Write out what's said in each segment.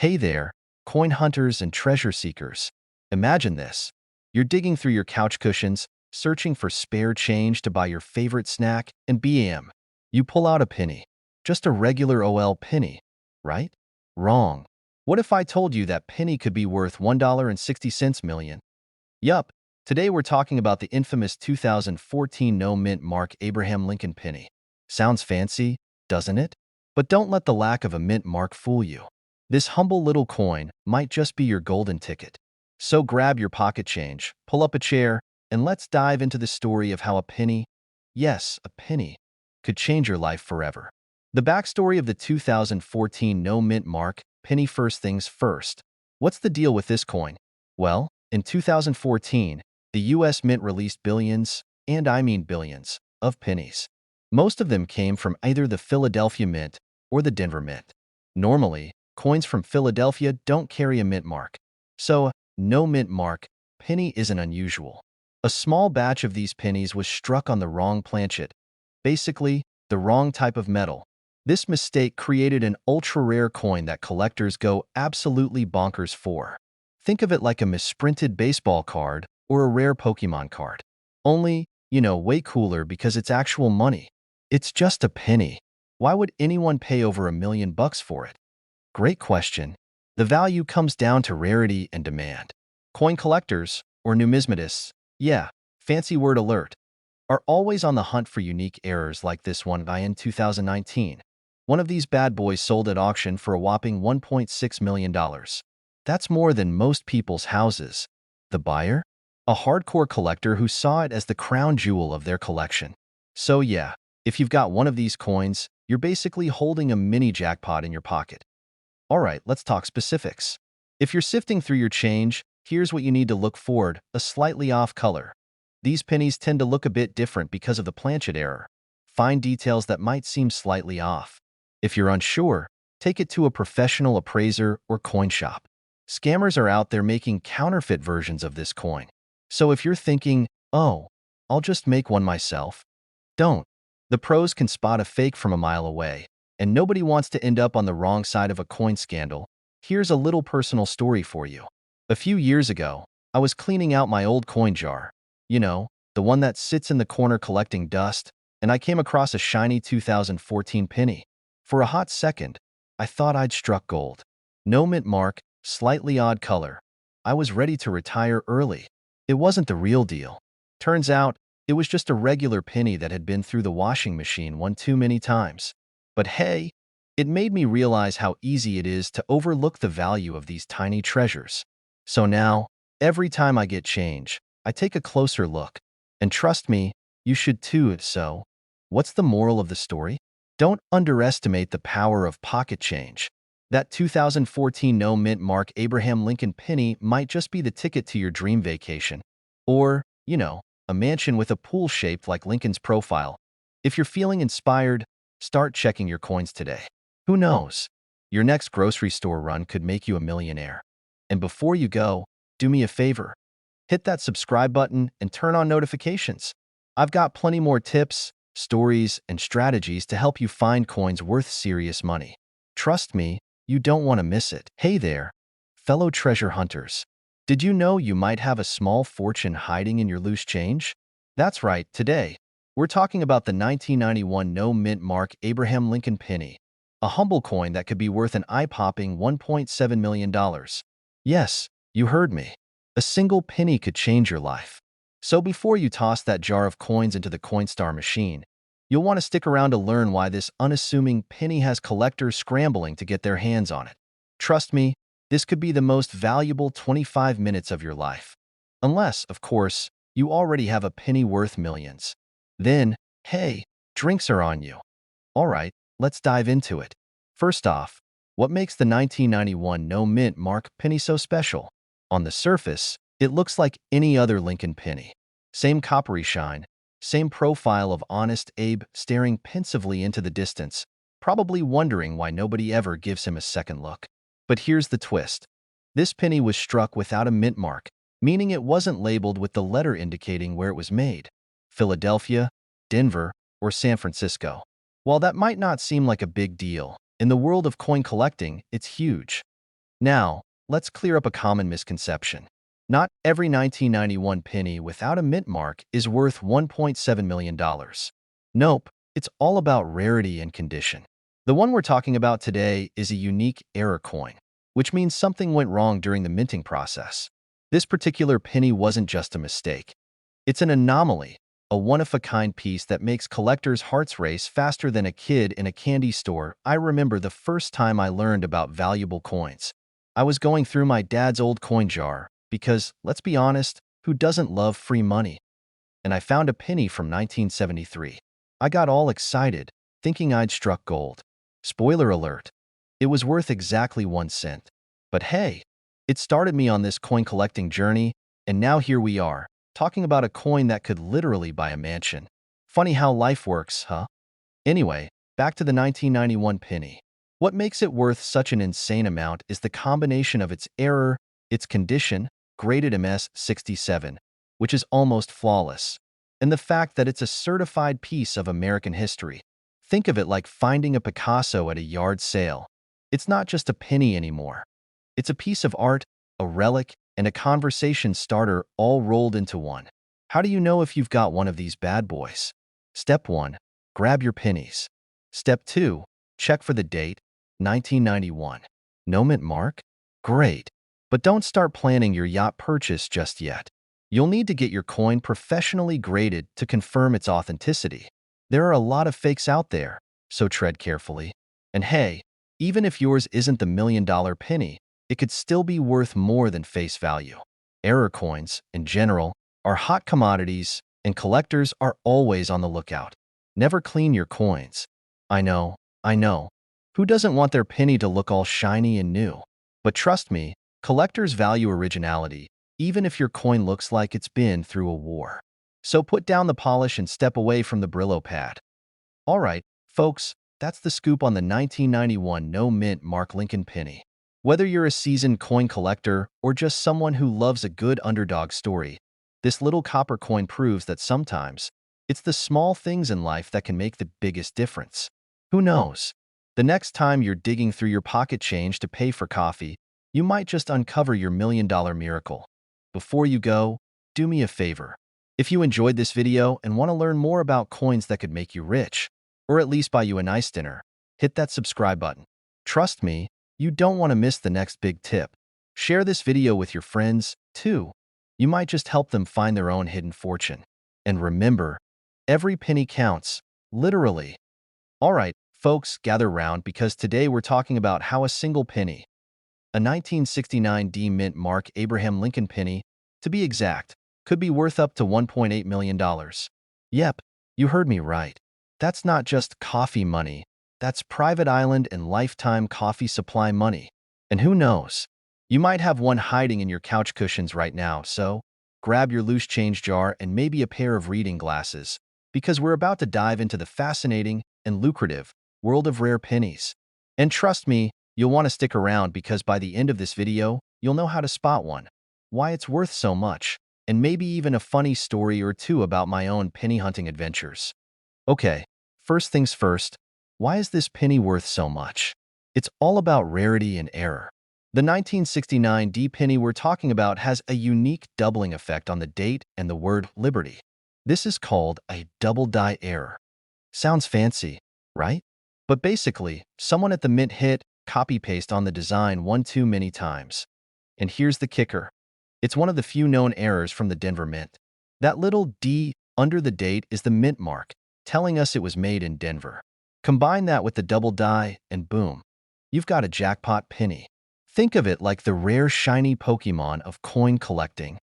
Hey there, coin hunters and treasure seekers. Imagine this. You're digging through your couch cushions, searching for spare change to buy your favorite snack, and bam, you pull out a penny. Just a regular OL penny, right? Wrong. What if I told you that penny could be worth $1.60 million? Yup, today we're talking about the infamous 2014 no-mint mark Abraham Lincoln penny. Sounds fancy, doesn't it? But don't let the lack of a mint mark fool you. This humble little coin might just be your golden ticket. So grab your pocket change, pull up a chair, and let's dive into the story of how a penny, yes, a penny, could change your life forever. The backstory of the 2014 no-mint mark penny. First things first. What's the deal with this coin? Well, in 2014, the US Mint released billions, and I mean billions, of pennies. Most of them came from either the Philadelphia Mint or the Denver Mint. Normally, coins from Philadelphia don't carry a mint mark, so no mint mark penny isn't unusual. A small batch of these pennies was struck on the wrong planchet, basically, the wrong type of metal. This mistake created an ultra-rare coin that collectors go absolutely bonkers for. Think of it like a misprinted baseball card or a rare Pokemon card. Only, way cooler because it's actual money. It's just a penny. Why would anyone pay over $1 million for it? Great question. The value comes down to rarity and demand. Coin collectors, or numismatists, yeah, fancy word alert, are always on the hunt for unique errors like this one guy in 2019. One of these bad boys sold at auction for a whopping $1.6 million. That's more than most people's houses. The buyer? A hardcore collector who saw it as the crown jewel of their collection. So yeah, if you've got one of these coins, you're basically holding a mini jackpot in your pocket. Alright, let's talk specifics. If you're sifting through your change, here's what you need to look for: a slightly off color. These pennies tend to look a bit different because of the planchet error. Find details that might seem slightly off. If you're unsure, take it to a professional appraiser or coin shop. Scammers are out there making counterfeit versions of this coin. So if you're thinking, oh, I'll just make one myself, don't. The pros can spot a fake from a mile away, and nobody wants to end up on the wrong side of a coin scandal. Here's a little personal story for you. A few years ago, I was cleaning out my old coin jar. The one that sits in the corner collecting dust, and I came across a shiny 2014 penny. For a hot second, I thought I'd struck gold. No mint mark, slightly odd color. I was ready to retire early. It wasn't the real deal. Turns out, it was just a regular penny that had been through the washing machine one too many times. But hey, it made me realize how easy it is to overlook the value of these tiny treasures. So now, every time I get change, I take a closer look. And trust me, you should too. So, what's the moral of the story? Don't underestimate the power of pocket change. That 2014 no-mint mark Abraham Lincoln penny might just be the ticket to your dream vacation. Or, a mansion with a pool shaped like Lincoln's profile. If you're feeling inspired, start checking your coins today. Who knows? Your next grocery store run could make you a millionaire. And before you go, do me a favor. Hit that subscribe button and turn on notifications. I've got plenty more tips, stories, and strategies to help you find coins worth serious money. Trust me, you don't want to miss it. Hey there, fellow treasure hunters. Did you know you might have a small fortune hiding in your loose change? That's right, today, we're talking about the 1991 no-mint mark Abraham Lincoln penny, a humble coin that could be worth an eye-popping $1.7 million. Yes, you heard me. A single penny could change your life. So before you toss that jar of coins into the Coinstar machine, you'll want to stick around to learn why this unassuming penny has collectors scrambling to get their hands on it. Trust me, this could be the most valuable 25 minutes of your life. Unless, of course, you already have a penny worth millions. Then, hey, drinks are on you. Alright, let's dive into it. First off, what makes the 1991 no-mint mark penny so special? On the surface, it looks like any other Lincoln penny. Same coppery shine, same profile of Honest Abe staring pensively into the distance, probably wondering why nobody ever gives him a second look. But here's the twist. This penny was struck without a mint mark, meaning it wasn't labeled with the letter indicating where it was made: Philadelphia, Denver, or San Francisco. While that might not seem like a big deal, in the world of coin collecting, it's huge. Now, let's clear up a common misconception. Not every 1991 penny without a mint mark is worth $1.7 million. Nope, it's all about rarity and condition. The one we're talking about today is a unique error coin, which means something went wrong during the minting process. This particular penny wasn't just a mistake. It's an anomaly, a one-of-a-kind piece that makes collectors' hearts race faster than a kid in a candy store. I remember the first time I learned about valuable coins. I was going through my dad's old coin jar because, let's be honest, who doesn't love free money? And I found a penny from 1973. I got all excited, thinking I'd struck gold. Spoiler alert, it was worth exactly 1 cent. But hey, it started me on this coin collecting journey, and now here we are, talking about a coin that could literally buy a mansion. Funny how life works, huh? Anyway, back to the 1991 penny. What makes it worth such an insane amount is the combination of its error, its condition, graded MS-67, which is almost flawless, and the fact that it's a certified piece of American history. Think of it like finding a Picasso at a yard sale. It's not just a penny anymore. It's a piece of art, a relic, and a conversation starter all rolled into one. How do you know if you've got one of these bad boys? Step 1. Grab your pennies. Step 2. Check for the date, 1991. No mint mark? Great. But don't start planning your yacht purchase just yet. You'll need to get your coin professionally graded to confirm its authenticity. There are a lot of fakes out there, so tread carefully. And hey, even if yours isn't the million-dollar penny, it could still be worth more than face value. Error coins, in general, are hot commodities, and collectors are always on the lookout. Never clean your coins. I know. Who doesn't want their penny to look all shiny and new? But trust me, collectors value originality, even if your coin looks like it's been through a war. So put down the polish and step away from the Brillo pad. All right, folks, that's the scoop on the 1991 no mint Mark Lincoln penny. Whether you're a seasoned coin collector or just someone who loves a good underdog story, this little copper coin proves that sometimes it's the small things in life that can make the biggest difference. Who knows? The next time you're digging through your pocket change to pay for coffee, you might just uncover your million-dollar miracle. Before you go, do me a favor. If you enjoyed this video and want to learn more about coins that could make you rich, or at least buy you a nice dinner, hit that subscribe button. Trust me, you don't want to miss the next big tip. Share this video with your friends, too. You might just help them find their own hidden fortune. And remember, every penny counts, literally. All right, folks, gather round because today we're talking about how a single penny, a 1969 D mint Mark Abraham Lincoln penny, to be exact, could be worth up to $1.8 million. Yep, you heard me right. That's not just coffee money. That's private island and lifetime coffee supply money. And who knows? You might have one hiding in your couch cushions right now, so grab your loose change jar and maybe a pair of reading glasses, because we're about to dive into the fascinating and lucrative world of rare pennies. And trust me, you'll want to stick around because by the end of this video, you'll know how to spot one, why it's worth so much, and maybe even a funny story or two about my own penny hunting adventures. Okay, first things first, why is this penny worth so much? It's all about rarity and error. The 1969 D penny we're talking about has a unique doubling effect on the date and the word liberty. This is called a double die error. Sounds fancy, right? But basically, someone at the mint hit copy-paste on the design one too many times. And here's the kicker. It's one of the few known errors from the Denver Mint. That little D under the date is the mint mark, telling us it was made in Denver. Combine that with the double die, and boom, you've got a jackpot penny. Think of it like the rare shiny Pokemon of coin collecting.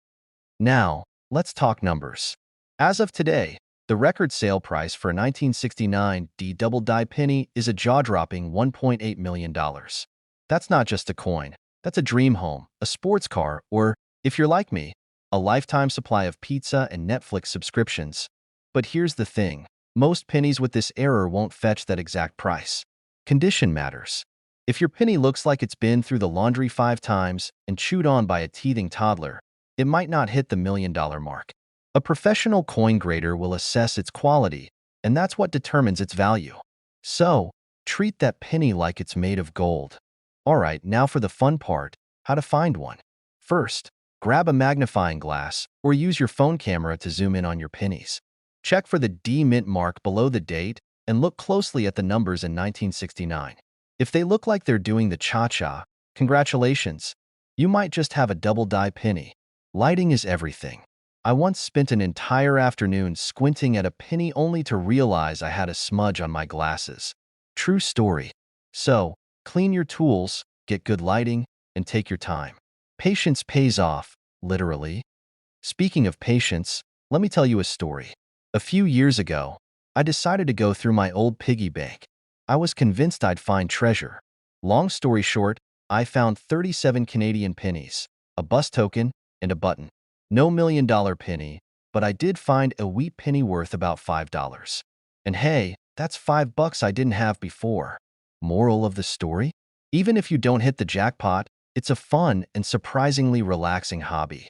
Now, let's talk numbers. As of today, the record sale price for a 1969 D double die penny is a jaw-dropping $1.8 million. That's not just a coin. That's a dream home, a sports car, or, if you're like me, a lifetime supply of pizza and Netflix subscriptions. But here's the thing. Most pennies with this error won't fetch that exact price. Condition matters. If your penny looks like it's been through the laundry 5 times and chewed on by a teething toddler, it might not hit the million-dollar mark. A professional coin grader will assess its quality, and that's what determines its value. So, treat that penny like it's made of gold. Alright, now for the fun part, how to find one. First, grab a magnifying glass or use your phone camera to zoom in on your pennies. Check for the D mint mark below the date and look closely at the numbers in 1969. If they look like they're doing the cha-cha, congratulations. You might just have a double-die penny. Lighting is everything. I once spent an entire afternoon squinting at a penny only to realize I had a smudge on my glasses. True story. So, clean your tools, get good lighting, and take your time. Patience pays off, literally. Speaking of patience, let me tell you a story. A few years ago, I decided to go through my old piggy bank. I was convinced I'd find treasure. Long story short, I found 37 Canadian pennies, a bus token, and a button. No million-dollar penny, but I did find a wheat penny worth about $5. And hey, that's $5 I didn't have before. Moral of the story? Even if you don't hit the jackpot, it's a fun and surprisingly relaxing hobby.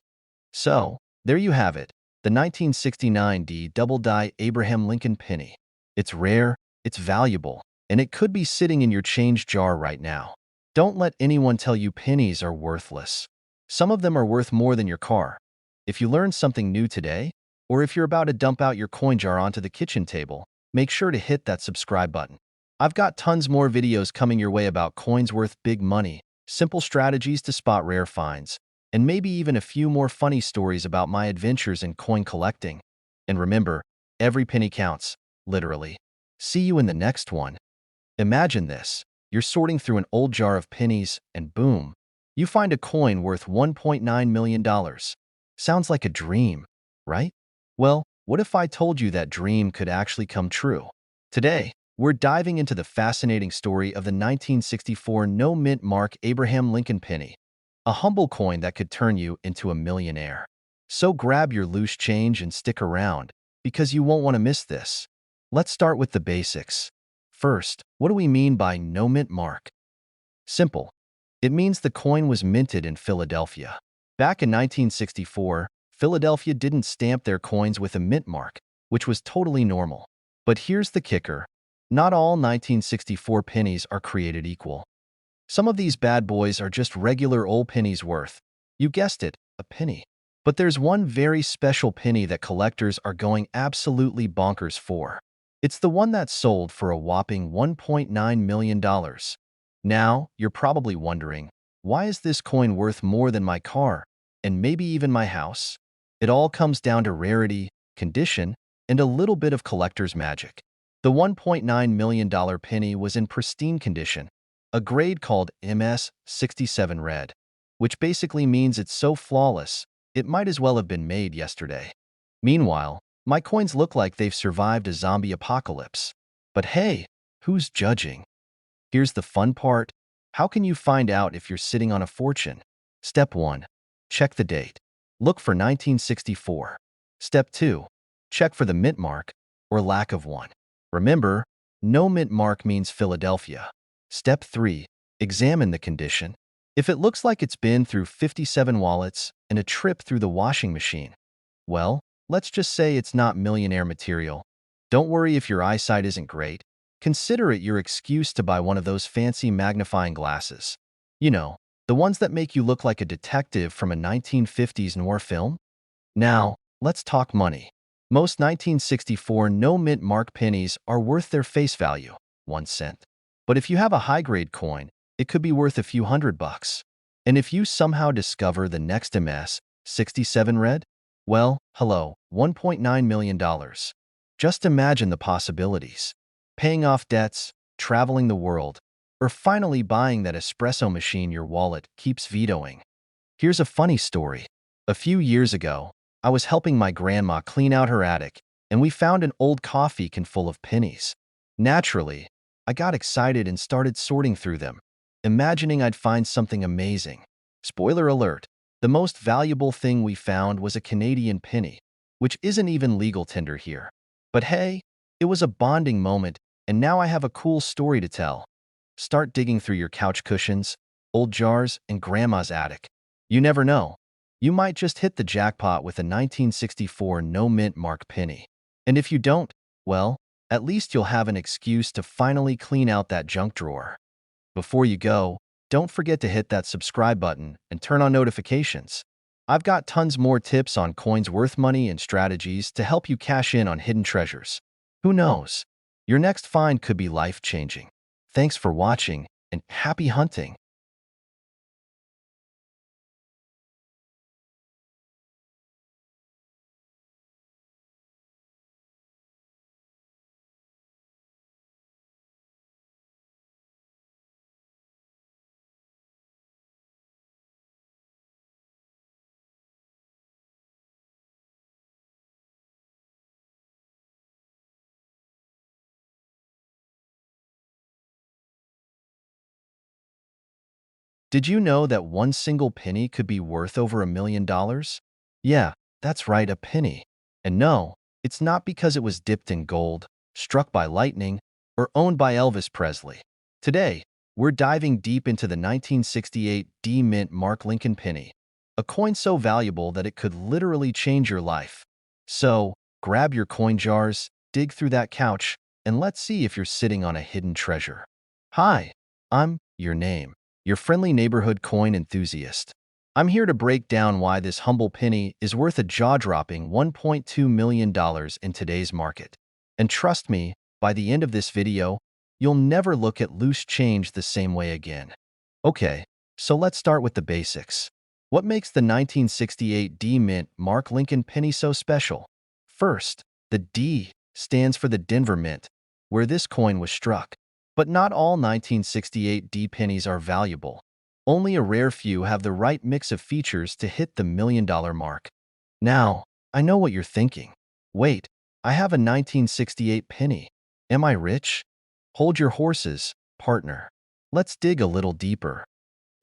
So, there you have it, the 1969 D Double Die Abraham Lincoln penny. It's rare, it's valuable, and it could be sitting in your change jar right now. Don't let anyone tell you pennies are worthless. Some of them are worth more than your car. If you learned something new today, or if you're about to dump out your coin jar onto the kitchen table, make sure to hit that subscribe button. I've got tons more videos coming your way about coins worth big money, simple strategies to spot rare finds, and maybe even a few more funny stories about my adventures in coin collecting. And remember, every penny counts, literally. See you in the next one. Imagine this. You're sorting through an old jar of pennies, and boom, you find a coin worth $1.9 million. Sounds like a dream, right? Well, what if I told you that dream could actually come true? Today, we're diving into the fascinating story of the 1964 no-mint mark Abraham Lincoln penny, a humble coin that could turn you into a millionaire. So grab your loose change and stick around, because you won't want to miss this. Let's start with the basics. First, what do we mean by no-mint mark? Simple. It means the coin was minted in Philadelphia. Back in 1964, Philadelphia didn't stamp their coins with a mint mark, which was totally normal. But here's the kicker. Not all 1964 pennies are created equal. Some of these bad boys are just regular old pennies worth, you guessed it, a penny. But there's one very special penny that collectors are going absolutely bonkers for. It's the one that sold for a whopping $1.9 million. Now, you're probably wondering, why is this coin worth more than my car, and maybe even my house? It all comes down to rarity, condition, and a little bit of collector's magic. The $1.9 million penny was in pristine condition, a grade called MS-67 red, which basically means it's so flawless, it might as well have been made yesterday. Meanwhile, my coins look like they've survived a zombie apocalypse. But hey, who's judging? Here's the fun part. How can you find out if you're sitting on a fortune? Step 1. Check the date. Look for 1964. Step 2. Check for the mint mark, or lack of one. Remember, no mint mark means Philadelphia. Step 3. Examine the condition. If it looks like it's been through 57 wallets and a trip through the washing machine, well, let's just say it's not millionaire material. Don't worry if your eyesight isn't great. Consider it your excuse to buy one of those fancy magnifying glasses. You know, the ones that make you look like a detective from a 1950s noir film? Now, let's talk money. Most 1964 no-mint mark pennies are worth their face value, 1 cent. But if you have a high-grade coin, it could be worth a few $100. And if you somehow discover the next MS-67 red, well, hello, $1.9 million. Just imagine the possibilities. Paying off debts, traveling the world, or finally buying that espresso machine your wallet keeps vetoing. Here's a funny story. A few years ago, I was helping my grandma clean out her attic, and we found an old coffee can full of pennies. Naturally, I got excited and started sorting through them, imagining I'd find something amazing. Spoiler alert, the most valuable thing we found was a Canadian penny, which isn't even legal tender here. But hey, it was a bonding moment, and now I have a cool story to tell. Start digging through your couch cushions, old jars, and grandma's attic. You never know. You might just hit the jackpot with a 1964 no-mint mark penny. And if you don't, well, at least you'll have an excuse to finally clean out that junk drawer. Before you go, don't forget to hit that subscribe button and turn on notifications. I've got tons more tips on coins worth money and strategies to help you cash in on hidden treasures. Who knows? Your next find could be life-changing. Thanks for watching and happy hunting. Did you know that one single penny could be worth over $1 million? Yeah, that's right, a penny. And no, it's not because it was dipped in gold, struck by lightning, or owned by Elvis Presley. Today, we're diving deep into the 1968 D Mint Mark Lincoln penny, a coin so valuable that it could literally change your life. So, grab your coin jars, dig through that couch, and let's see if you're sitting on a hidden treasure. Hi, I'm your name, your friendly neighborhood coin enthusiast. I'm here to break down why this humble penny is worth a jaw-dropping $1.2 million in today's market. And trust me, by the end of this video, you'll never look at loose change the same way again. Okay, so let's start with the basics. What makes the 1968 D Mint Mark Lincoln penny so special? First, the D stands for the Denver Mint, where this coin was struck. But not all 1968 D pennies are valuable. Only a rare few have the right mix of features to hit the $1 million mark. Now, I know what you're thinking. Wait, I have a 1968 penny. Am I rich? Hold your horses, partner. Let's dig a little deeper.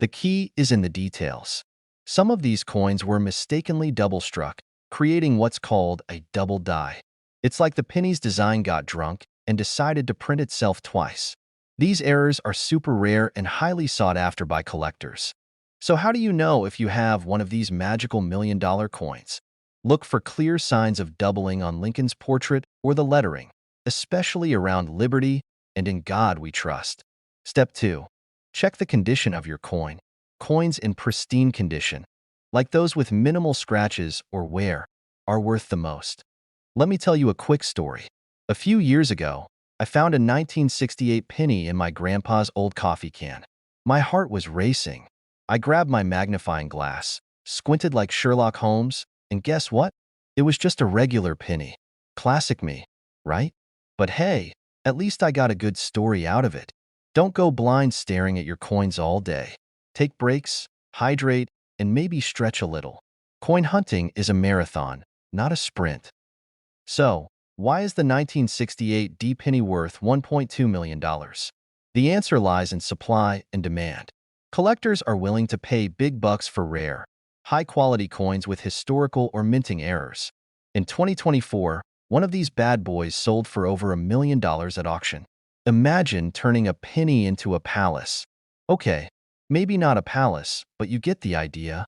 The key is in the details. Some of these coins were mistakenly double-struck, creating what's called a double die. It's like the penny's design got drunk and decided to print itself twice. These errors are super rare and highly sought after by collectors. So how do you know if you have one of these magical $1 million coins? Look for clear signs of doubling on Lincoln's portrait or the lettering, especially around Liberty and In God We Trust. Step 2. Check the condition of your coin. Coins in pristine condition, like those with minimal scratches or wear, are worth the most. Let me tell you a quick story. A few years ago, I found a 1968 penny in my grandpa's old coffee can. My heart was racing. I grabbed my magnifying glass, squinted like Sherlock Holmes, and guess what? It was just a regular penny. Classic me, right? But hey, at least I got a good story out of it. Don't go blind staring at your coins all day. Take breaks, hydrate, and maybe stretch a little. Coin hunting is a marathon, not a sprint. So, why is the 1968 D penny worth $1.2 million? The answer lies in supply and demand. Collectors are willing to pay big bucks for rare, high-quality coins with historical or minting errors. In 2024, one of these bad boys sold for over $1 million at auction. Imagine turning a penny into a palace. Okay, maybe not a palace, but you get the idea.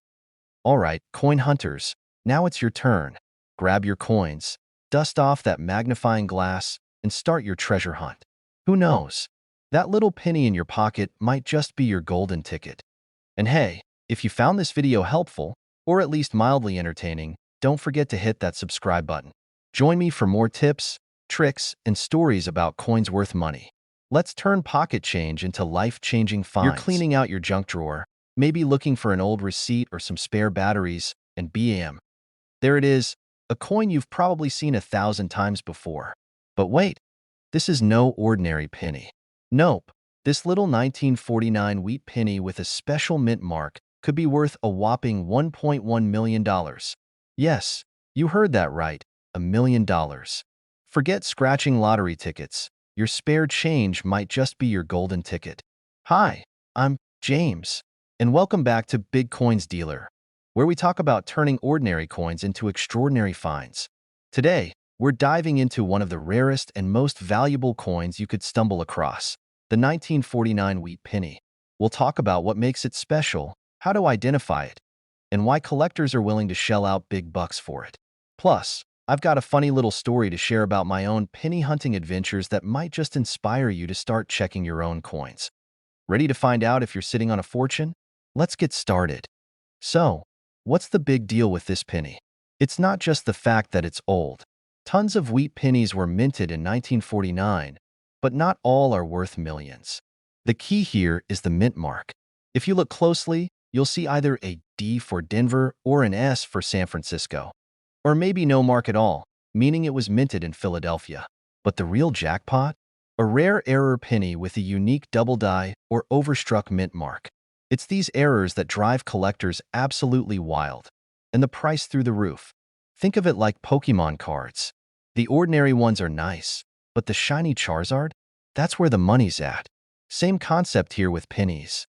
All right, coin hunters, now it's your turn. Grab your coins, dust off that magnifying glass, and start your treasure hunt. Who knows? That little penny in your pocket might just be your golden ticket. And hey, if you found this video helpful, or at least mildly entertaining, don't forget to hit that subscribe button. Join me for more tips, tricks, and stories about coins worth money. Let's turn pocket change into life-changing finds. You're cleaning out your junk drawer, maybe looking for an old receipt or some spare batteries, and bam! There it is, a coin you've probably seen 1,000 times before. But wait, this is no ordinary penny. Nope, this little 1949 wheat penny with a special mint mark could be worth a whopping $1.1 million. Yes, you heard that right, $1 million. Forget scratching lottery tickets. Your spare change might just be your golden ticket. Hi, I'm James, and welcome back to Big Coins Dealer, where we talk about turning ordinary coins into extraordinary finds. Today, we're diving into one of the rarest and most valuable coins you could stumble across, the 1949 wheat penny. We'll talk about what makes it special, how to identify it, and why collectors are willing to shell out big bucks for it. Plus, I've got a funny little story to share about my own penny hunting adventures that might just inspire you to start checking your own coins. Ready to find out if you're sitting on a fortune? Let's get started. So, what's the big deal with this penny? It's not just the fact that it's old. Tons of wheat pennies were minted in 1949, but not all are worth millions. The key here is the mint mark. If you look closely, you'll see either a D for Denver or an S for San Francisco. Or maybe no mark at all, meaning it was minted in Philadelphia. But the real jackpot? A rare error penny with a unique double die or overstruck mint mark. It's these errors that drive collectors absolutely wild. And the price through the roof. Think of it like Pokemon cards. The ordinary ones are nice, but the shiny Charizard? That's where the money's at. Same concept here with pennies.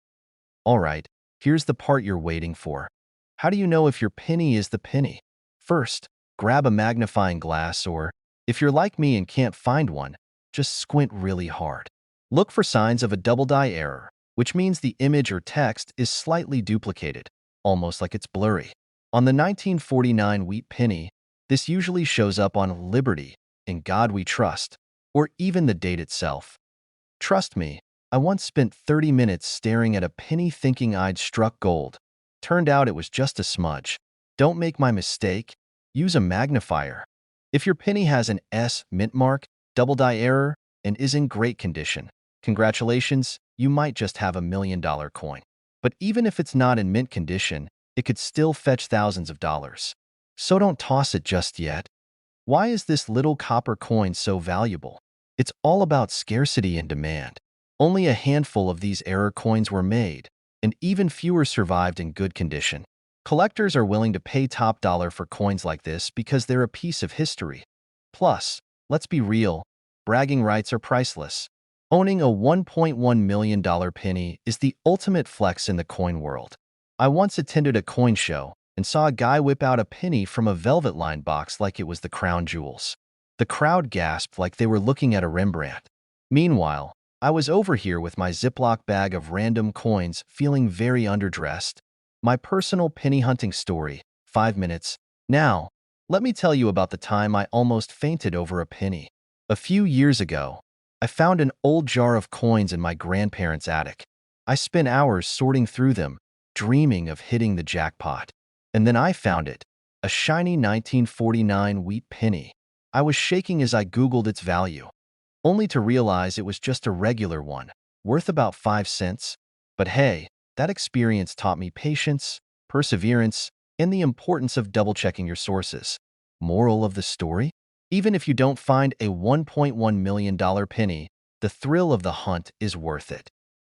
Alright, here's the part you're waiting for. How do you know if your penny is the penny? First, grab a magnifying glass or, if you're like me and can't find one, just squint really hard. Look for signs of a double die error, which means the image or text is slightly duplicated, almost like it's blurry. On the 1949 wheat penny, this usually shows up on Liberty, In God We Trust, or even the date itself. Trust me, I once spent 30 minutes staring at a penny thinking I'd struck gold. Turned out it was just a smudge. Don't make my mistake. Use a magnifier. If your penny has an S mint mark, double die error, and is in great condition, congratulations, you might just have $1 million coin. But even if it's not in mint condition, it could still fetch thousands of dollars. So don't toss it just yet. Why is this little copper coin so valuable? It's all about scarcity and demand. Only a handful of these error coins were made, and even fewer survived in good condition. Collectors are willing to pay top dollar for coins like this because they're a piece of history. Plus, let's be real, bragging rights are priceless. Owning a $1.1 million penny is the ultimate flex in the coin world. I once attended a coin show and saw a guy whip out a penny from a velvet-lined box like it was the crown jewels. The crowd gasped like they were looking at a Rembrandt. Meanwhile, I was over here with my Ziploc bag of random coins feeling very underdressed. My personal penny hunting story, 5 minutes. Now, let me tell you about the time I almost fainted over a penny. A few years ago, I found an old jar of coins in my grandparents' attic. I spent hours sorting through them, dreaming of hitting the jackpot. And then I found it, a shiny 1949 wheat penny. I was shaking as I Googled its value, only to realize it was just a regular one, worth about 5 cents. But hey, that experience taught me patience, perseverance, and the importance of double-checking your sources. Moral of the story? Even if you don't find a $1.1 million penny, the thrill of the hunt is worth it.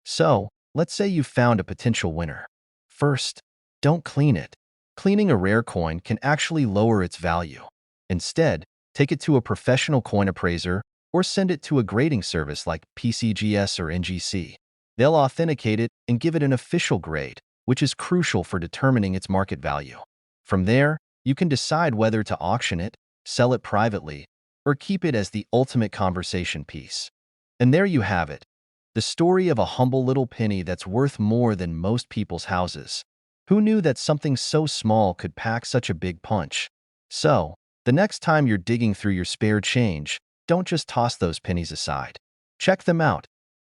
So, let's say you found a potential winner. First, don't clean it. Cleaning a rare coin can actually lower its value. Instead, take it to a professional coin appraiser or send it to a grading service like PCGS or NGC. They'll authenticate it and give it an official grade, which is crucial for determining its market value. From there, you can decide whether to auction it, sell it privately, or keep it as the ultimate conversation piece. And there you have it, the story of a humble little penny that's worth more than most people's houses. Who knew that something so small could pack such a big punch? So, the next time you're digging through your spare change, don't just toss those pennies aside. Check them out.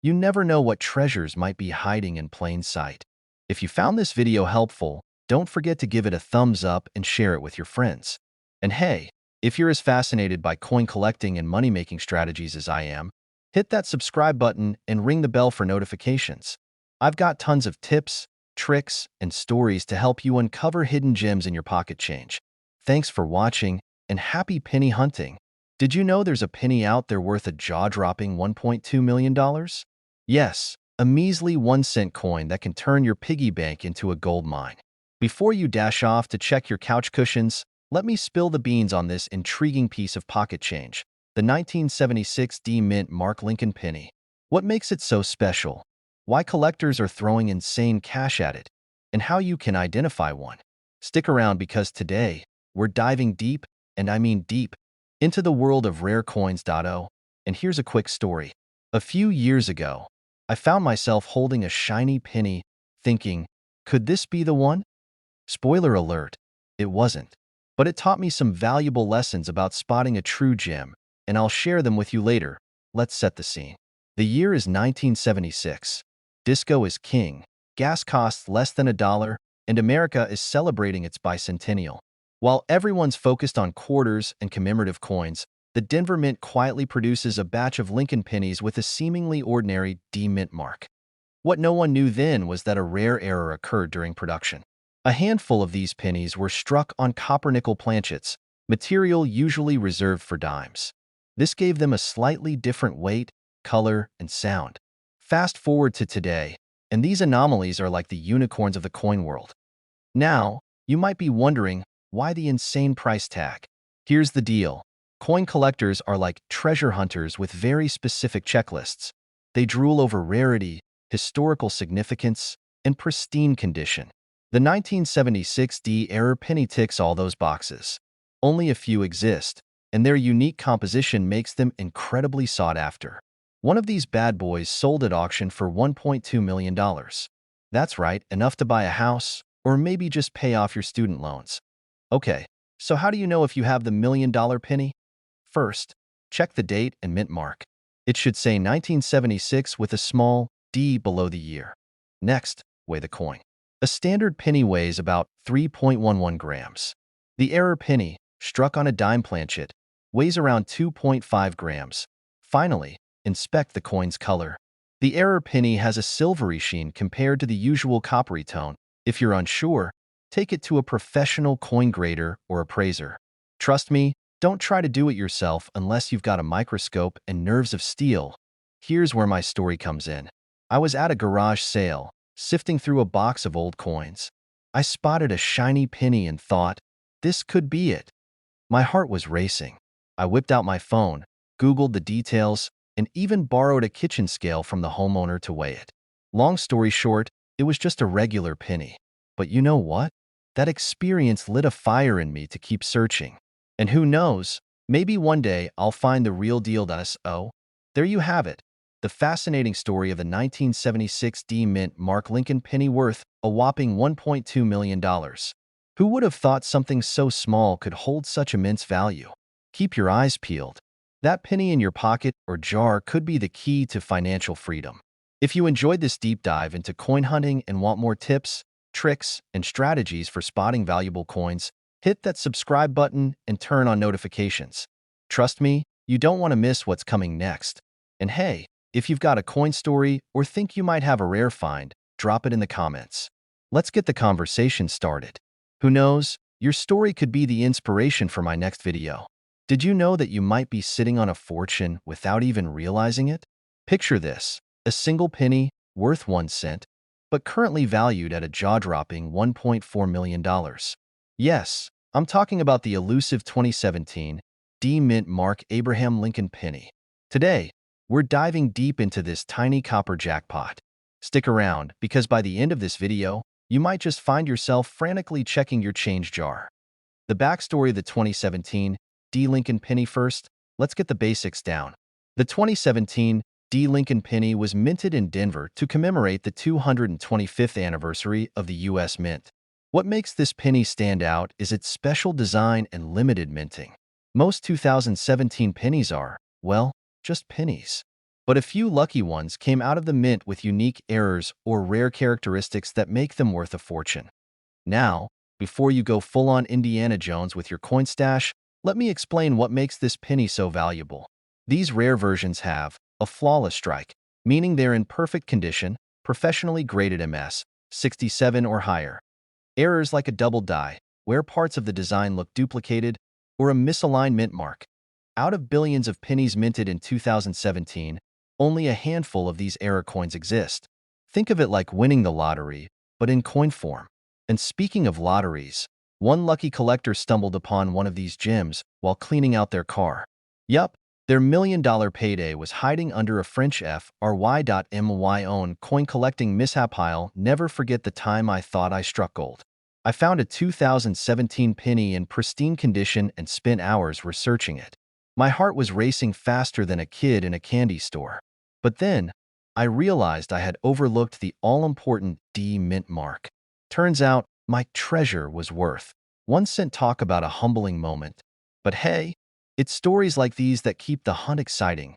You never know what treasures might be hiding in plain sight. If you found this video helpful, don't forget to give it a thumbs up and share it with your friends. And hey, if you're as fascinated by coin collecting and money-making strategies as I am, hit that subscribe button and ring the bell for notifications. I've got tons of tips, tricks, and stories to help you uncover hidden gems in your pocket change. Thanks for watching, and happy penny hunting! Did you know there's a penny out there worth a jaw-dropping $1.2 million? Yes, a measly 1-cent coin that can turn your piggy bank into a gold mine. Before you dash off to check your couch cushions, let me spill the beans on this intriguing piece of pocket change, the 1976 D Mint Mark Lincoln penny. What makes it so special? Why collectors are throwing insane cash at it? And how you can identify one? Stick around because today, we're diving deep, and I mean deep, into the world of rare coins. And here's a quick story. A few years ago, I found myself holding a shiny penny, thinking, could this be the one? Spoiler alert, it wasn't. But it taught me some valuable lessons about spotting a true gem, and I'll share them with you later. Let's set the scene. The year is 1976. disco is king, gas costs less than $1, and America is celebrating its bicentennial. While everyone's focused on quarters and commemorative coins, the Denver Mint quietly produces a batch of Lincoln pennies with a seemingly ordinary D mint mark. What no one knew then was that a rare error occurred during production. A handful of these pennies were struck on copper-nickel planchets, material usually reserved for dimes. This gave them a slightly different weight, color, and sound. Fast forward to today, and these anomalies are like the unicorns of the coin world. Now, you might be wondering, why the insane price tag? Here's the deal. Coin collectors are like treasure hunters with very specific checklists. They drool over rarity, historical significance, and pristine condition. The 1976 D-era penny ticks all those boxes. Only a few exist, and their unique composition makes them incredibly sought after. One of these bad boys sold at auction for $1.2 million. That's right, enough to buy a house, or maybe just pay off your student loans. Okay, so how do you know if you have the $1 million penny? First, check the date and mint mark. It should say 1976 with a small D below the year. Next, weigh the coin. A standard penny weighs about 3.11 grams. The error penny, struck on a dime planchet, weighs around 2.5 grams. Finally, inspect the coin's color. The error penny has a silvery sheen compared to the usual coppery tone. If you're unsure, take it to a professional coin grader or appraiser. Trust me, don't try to do it yourself unless you've got a microscope and nerves of steel. Here's where my story comes in. I was at a garage sale, sifting through a box of old coins. I spotted a shiny penny and thought, this could be it. My heart was racing. I whipped out my phone, Googled the details, and even borrowed a kitchen scale from the homeowner to weigh it. Long story short, it was just a regular penny. But you know what? That experience lit a fire in me to keep searching. And who knows, maybe one day I'll find the real deal. Oh, there you have it. The fascinating story of the 1976 D Mint Mark Lincoln penny worth a whopping $1.2 million. Who would have thought something so small could hold such immense value? Keep your eyes peeled. That penny in your pocket or jar could be the key to financial freedom. If you enjoyed this deep dive into coin hunting and want more tips, tricks, and strategies for spotting valuable coins, hit that subscribe button and turn on notifications. Trust me, you don't want to miss what's coming next. And hey, if you've got a coin story or think you might have a rare find, drop it in the comments. Let's get the conversation started. Who knows, your story could be the inspiration for my next video. Did you know that you might be sitting on a fortune without even realizing it? Picture this, a single penny, worth 1 cent, but currently valued at a jaw-dropping $1.4 million. Yes, I'm talking about the elusive 2017 D Mint Mark Abraham Lincoln penny. Today, we're diving deep into this tiny copper jackpot. Stick around, because by the end of this video, you might just find yourself frantically checking your change jar. The backstory of the 2017 D Lincoln penny. First, let's get the basics down. The 2017 D Lincoln penny was minted in Denver to commemorate the 225th anniversary of the U.S. Mint. What makes this penny stand out is its special design and limited minting. Most 2017 pennies are, well, just pennies. But a few lucky ones came out of the mint with unique errors or rare characteristics that make them worth a fortune. Now, before you go full-on Indiana Jones with your coin stash, let me explain what makes this penny so valuable. These rare versions have a flawless strike, meaning they're in perfect condition, professionally graded MS, 67 or higher. Errors like a double die, where parts of the design look duplicated, or a misaligned mint mark. Out of billions of pennies minted in 2017, only a handful of these error coins exist. Think of it like winning the lottery, but in coin form. And speaking of lotteries, one lucky collector stumbled upon one of these gems while cleaning out their car. Yup, their $1 million payday was hiding under a French FRY.my own coin collecting mishap pile. Never forget the time I thought I struck gold. I found a 2017 penny in pristine condition and spent hours researching it. My heart was racing faster than a kid in a candy store. But then, I realized I had overlooked the all-important D mint mark. Turns out, my treasure was worth 1 cent. Talk about a humbling moment. But hey, it's stories like these that keep the hunt exciting.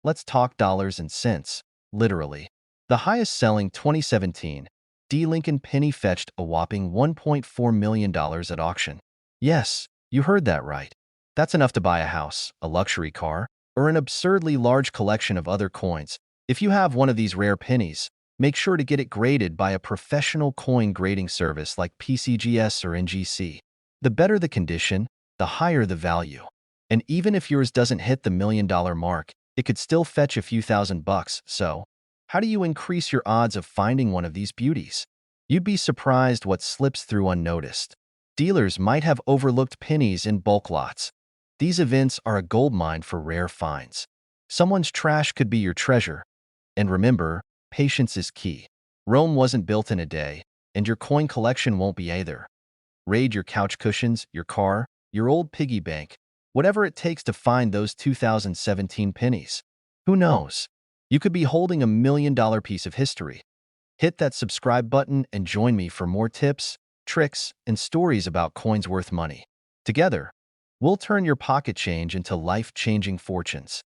Let's talk dollars and cents, literally. The highest-selling 2017 D. Lincoln penny fetched a whopping $1.4 million at auction. Yes, you heard that right. That's enough to buy a house, a luxury car, or an absurdly large collection of other coins. If you have one of these rare pennies, make sure to get it graded by a professional coin grading service like PCGS or NGC. The better the condition, the higher the value. And even if yours doesn't hit the $1 million mark, it could still fetch a few $1,000s. So, how do you increase your odds of finding one of these beauties? You'd be surprised what slips through unnoticed. Dealers might have overlooked pennies in bulk lots. These events are a goldmine for rare finds. Someone's trash could be your treasure. And remember, patience is key. Rome wasn't built in a day, and your coin collection won't be either. Raid your couch cushions, your car, your old piggy bank, whatever it takes to find those 2017 pennies. Who knows? You could be holding a $1 million piece of history. Hit that subscribe button and join me for more tips, tricks, and stories about coins worth money. Together, we'll turn your pocket change into life-changing fortunes.